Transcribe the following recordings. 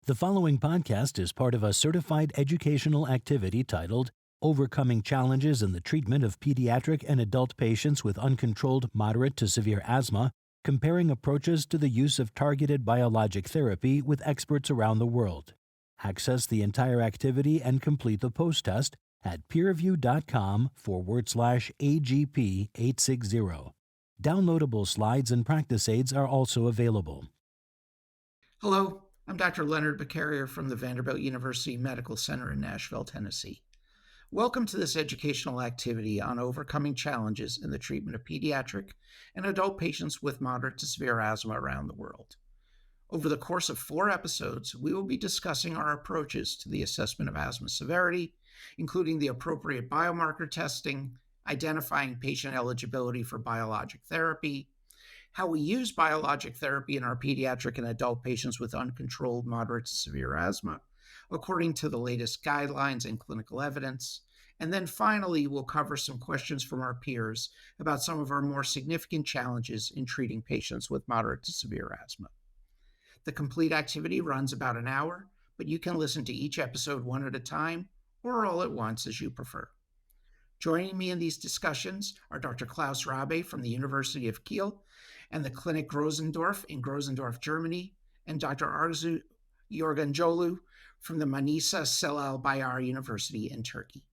The following podcast is part of a certified educational activity titled Overcoming Challenges in the Treatment of Pediatric and Adult Patients with Uncontrolled Moderate to Severe Asthma, Comparing Approaches to the Use of Targeted Biologic Therapy with Experts Around the World. Access the entire activity and complete the post-test at peerview.com/AGP860. Downloadable slides and practice aids are also available. Hello, I'm Dr. Leonard Becarier from the Vanderbilt University Medical Center in Nashville, Tennessee. Welcome to this educational activity on overcoming challenges in the treatment of pediatric and adult patients with moderate to severe asthma around the world. Over the course of 4 episodes, we will be discussing our approaches to the assessment of asthma severity, including the appropriate biomarker testing, identifying patient eligibility for biologic therapy, how we use biologic therapy in our pediatric and adult patients with uncontrolled moderate to severe asthma, according to the latest guidelines and clinical evidence. And then finally, we'll cover some questions from our peers about some of our more significant challenges in treating patients with moderate to severe asthma. The complete activity runs about an hour, but you can listen to each episode one at a time or all at once as you prefer. Joining me in these discussions are Dr. Klaus Rabe from the University of Kiel and the Clinic Grosendorf in Grosendorf, Germany, and Dr. Arzu Yorgancoglu from the Manisa Celal Bayar University in Turkey.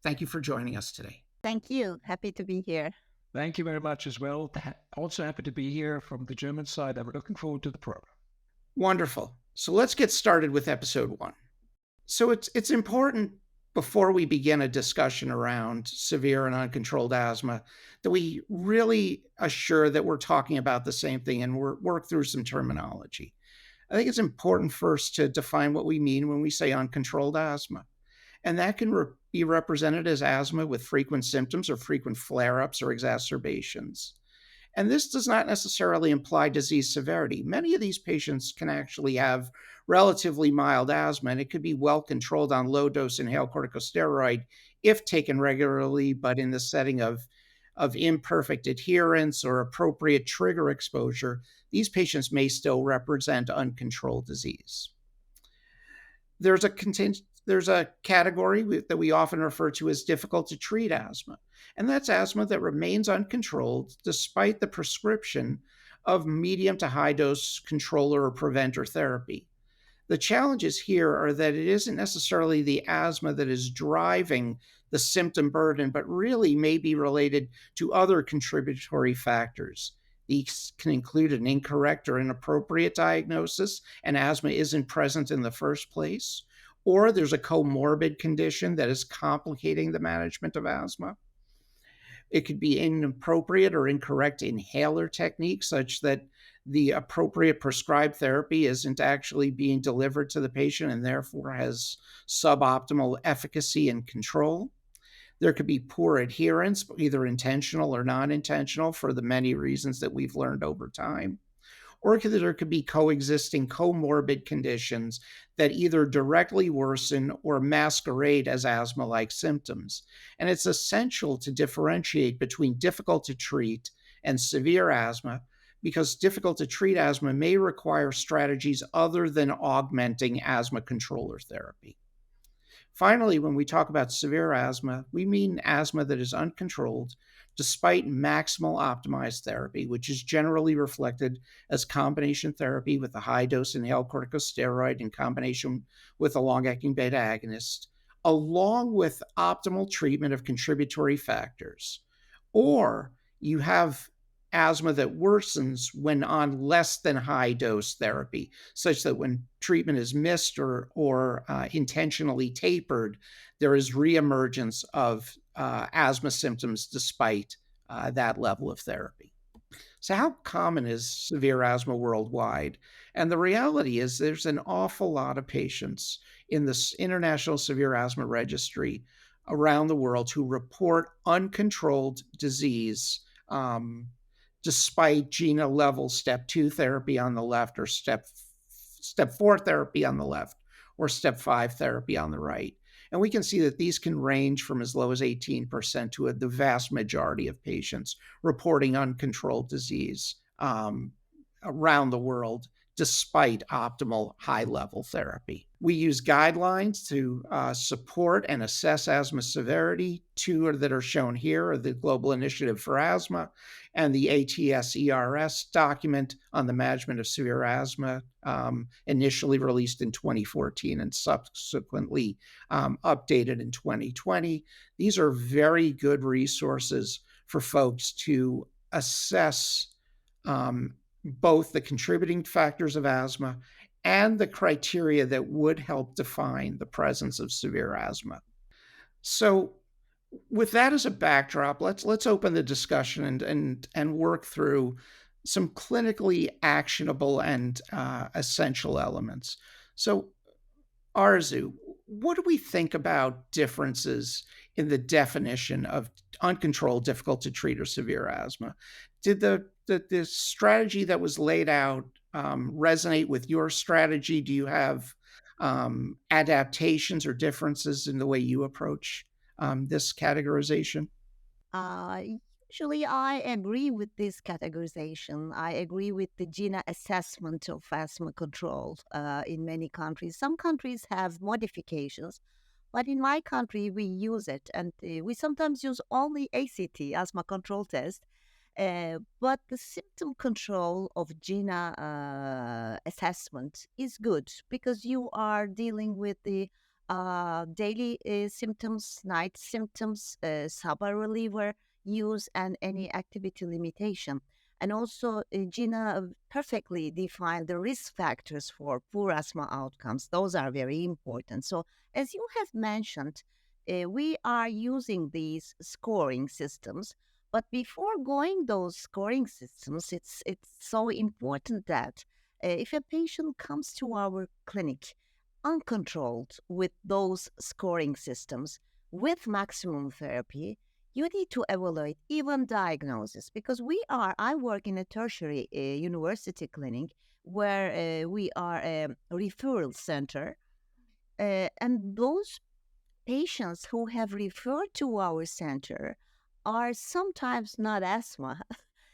Thank you for joining us today. Thank you. Happy to be here. Thank you very much as well. Also happy to be here from the German side. I'm looking forward to the program. Wonderful. So let's get started with episode 1. So it's important before we begin a discussion around severe and uncontrolled asthma that we really assure that we're talking about the same thing and work through some terminology. I think it's important first to define what we mean when we say uncontrolled asthma. And that can be represented as asthma with frequent symptoms or frequent flare-ups or exacerbations. And this does not necessarily imply disease severity. Many of these patients can actually have relatively mild asthma, and it could be well controlled on low-dose inhaled corticosteroid if taken regularly, but in the setting of imperfect adherence or appropriate trigger exposure, these patients may still represent uncontrolled disease. There's a category that we often refer to as difficult to treat asthma, and that's asthma that remains uncontrolled despite the prescription of medium to high dose controller or preventer therapy. The challenges here are that it isn't necessarily the asthma that is driving the symptom burden, but really may be related to other contributory factors. These can include an incorrect or inappropriate diagnosis, and asthma isn't present in the first place, or there's a comorbid condition that is complicating the management of asthma. It could be inappropriate or incorrect inhaler techniques such that the appropriate prescribed therapy isn't actually being delivered to the patient and therefore has suboptimal efficacy and control. There could be poor adherence, either intentional or non-intentional, for the many reasons that we've learned over time. Or there could be coexisting comorbid conditions that either directly worsen or masquerade as asthma-like symptoms. And it's essential to differentiate between difficult to treat and severe asthma, because difficult to treat asthma may require strategies other than augmenting asthma controller therapy. Finally, when we talk about severe asthma, we mean asthma that is uncontrolled despite maximal optimized therapy, which is generally reflected as combination therapy with a high-dose inhaled corticosteroid in combination with a long-acting beta agonist, along with optimal treatment of contributory factors. Or you have asthma that worsens when on less than high-dose therapy, such that when treatment is missed or intentionally tapered, there is reemergence of asthma symptoms despite that level of therapy. So how common is severe asthma worldwide? And the reality is there's an awful lot of patients in this International Severe Asthma Registry around the world who report uncontrolled disease despite GINA level step 2 therapy on the left, or step 4 therapy on the left, or step 5 therapy on the right. And we can see that these can range from as low as 18% to the vast majority of patients reporting uncontrolled disease around the world despite optimal high-level therapy. We use guidelines to support and assess asthma severity. Two that are shown here are the Global Initiative for Asthma and the ATS-ERS document on the management of severe asthma, initially released in 2014 and subsequently updated in 2020. These are very good resources for folks to assess both the contributing factors of asthma and the criteria that would help define the presence of severe asthma. So with that as a backdrop, let's open the discussion and work through some clinically actionable and essential elements. So Arzu, what do we think about differences in the definition of uncontrolled, difficult to treat, or severe asthma? Did the strategy that was laid out resonate with your strategy? Do you have adaptations or differences in the way you approach this categorization? Uh, Usually, I agree with this categorization. I agree with the GINA assessment of asthma control in many countries. Some countries have modifications, but in my country, we use it, and we sometimes use only ACT, asthma control test. But the symptom control of GINA assessment is good because you are dealing with the daily symptoms, night symptoms, SABA reliever use, and any activity limitation. And also, GINA perfectly define the risk factors for poor asthma outcomes. Those are very important. So, as you have mentioned, we are using these scoring systems. But before going those scoring systems, it's so important that if a patient comes to our clinic uncontrolled with those scoring systems with maximum therapy, you need to evaluate even diagnosis because I work in a tertiary university clinic where we are a referral center, and those patients who have referred to our center are sometimes not asthma.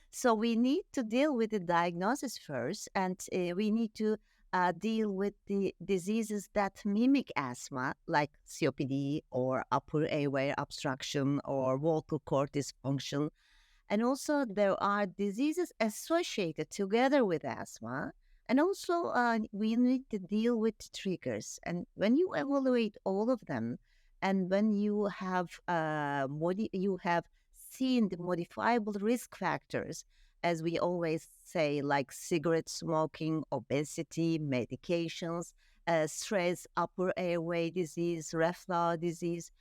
So we need to deal with the diagnosis first, and we need to deal with the diseases that mimic asthma, like COPD or upper airway obstruction or vocal cord dysfunction. And also, there are diseases associated together with asthma. And also, we need to deal with triggers. And when you evaluate all of them, and when you have seen the modifiable risk factors, as we always say, like cigarette smoking, obesity, medications, stress, upper airway disease, reflux disease.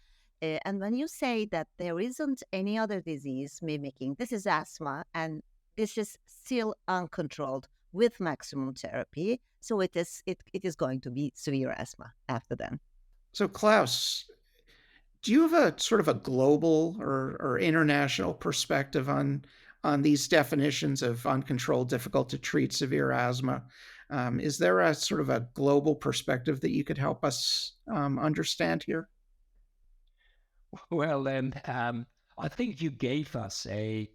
And when you say that there isn't any other disease mimicking, this is asthma, and this is still uncontrolled with maximum therapy, so it is going to be severe asthma after then. So Klaus, do you have a sort of a global or international perspective on these definitions of uncontrolled, difficult to treat severe asthma? Is there a sort of a global perspective that you could help us understand here? Well, then, I think you gave us a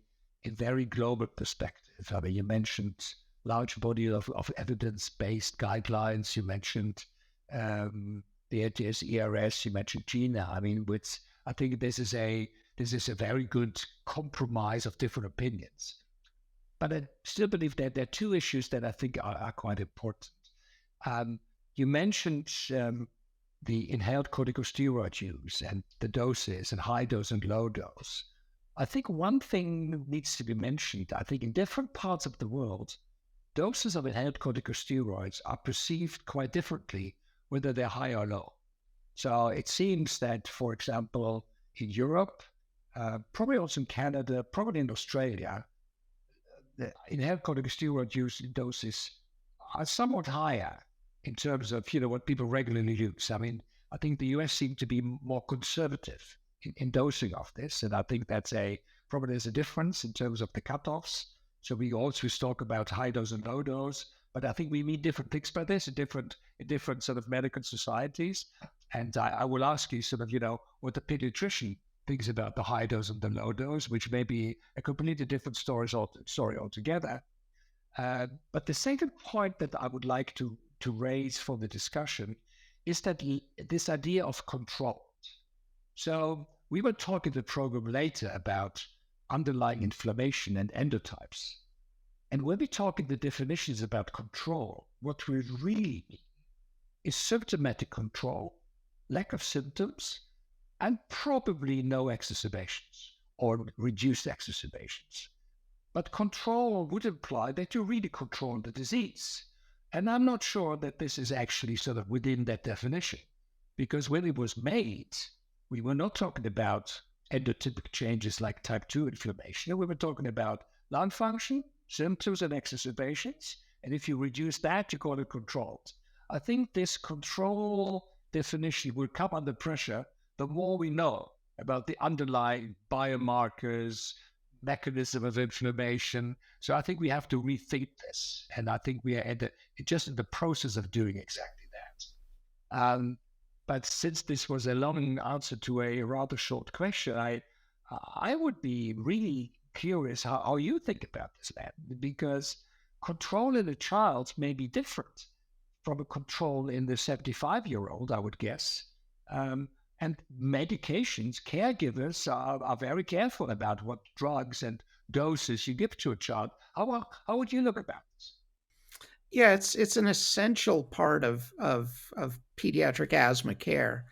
very global perspective. I mean, you mentioned large body of evidence-based guidelines. You mentioned the ATS-ERS. You mentioned GINA. I mean, I think this is a very good compromise of different opinions. But I still believe that there are two issues that I think are quite important. You mentioned the inhaled corticosteroid use and the doses and high dose and low dose. I think one thing needs to be mentioned. I think in different parts of the world, doses of inhaled corticosteroids are perceived quite differently, whether they're high or low. So it seems that, for example, in Europe, probably also in Canada, probably in Australia, the inhaled corticosteroid use doses are somewhat higher in terms of, what people regularly use. I mean, I think the US seemed to be more conservative in dosing of this. And I think probably there's a difference in terms of the cutoffs. So we also talk about high dose and low dose, but I think we mean different things by this in different sort of medical societies. And I will ask you sort of, what the pediatrician thinks about the high dose and the low dose, which may be a completely different story altogether. But the second point that I would like to raise for the discussion is that this idea of control. So we will talk in the program later about underlying inflammation and endotypes. And when we talk in the definitions about control, what we really mean is symptomatic control, lack of symptoms, and probably no exacerbations or reduced exacerbations. But control would imply that you really control the disease. And I'm not sure that this is actually sort of within that definition, because when it was made, we were not talking about endotypic changes like type 2 inflammation. We were talking about lung function, symptoms, and exacerbations. And if you reduce that, you call it controlled. I think this control definition will come under pressure the more we know about the underlying biomarkers, mechanism of inflammation. So I think we have to rethink this. And I think we are just in the process of doing exactly that. But since this was a long answer to a rather short question, I would be really curious how you think about this, man, because control in a child may be different from a control in the 75-year-old, I would guess. And medications, caregivers are very careful about what drugs and doses you give to a child. How would you look about this? Yeah, it's an essential part of pediatric asthma care.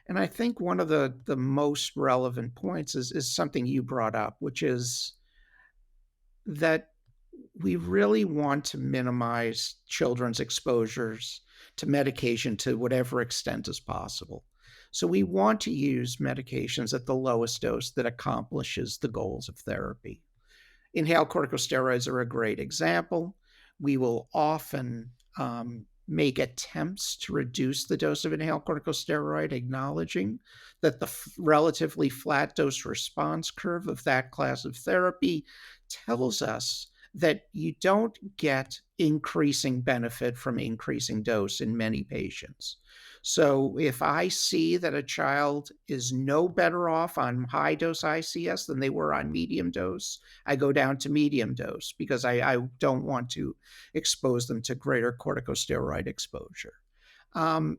And I think one of the most relevant points is something you brought up, which is that we really want to minimize children's exposures to medication to whatever extent as possible. So we want to use medications at the lowest dose that accomplishes the goals of therapy. Inhaled corticosteroids are a great example. We will often make attempts to reduce the dose of inhaled corticosteroid, acknowledging that the relatively flat dose response curve of that class of therapy tells us that you don't get increasing benefit from increasing dose in many patients. So if I see that a child is no better off on high dose ICS than they were on medium dose, I go down to medium dose because I don't want to expose them to greater corticosteroid exposure. The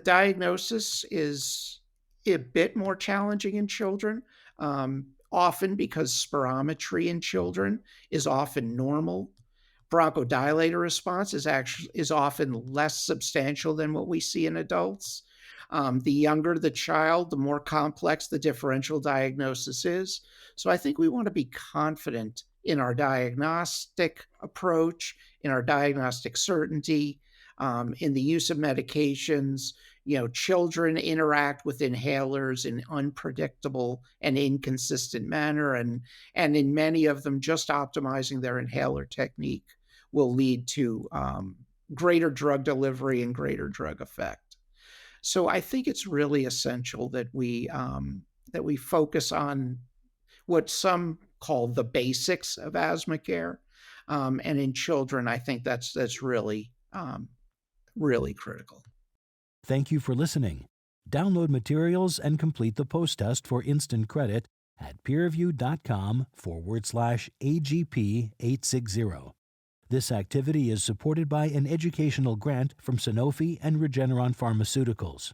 diagnosis is a bit more challenging in children. Often because spirometry in children is often normal. Bronchodilator response is often less substantial than what we see in adults. The younger the child, the more complex the differential diagnosis is. So I think we want to be confident in our diagnostic approach, in our diagnostic certainty, in the use of medications. Children interact with inhalers in unpredictable and inconsistent manner, and in many of them, just optimizing their inhaler technique will lead to greater drug delivery and greater drug effect. So I think it's really essential that we focus on what some call the basics of asthma care, and in children, I think that's really really critical. Thank you for listening. Download materials and complete the post-test for instant credit at peerview.com/AGP860. This activity is supported by an educational grant from Sanofi and Regeneron Pharmaceuticals.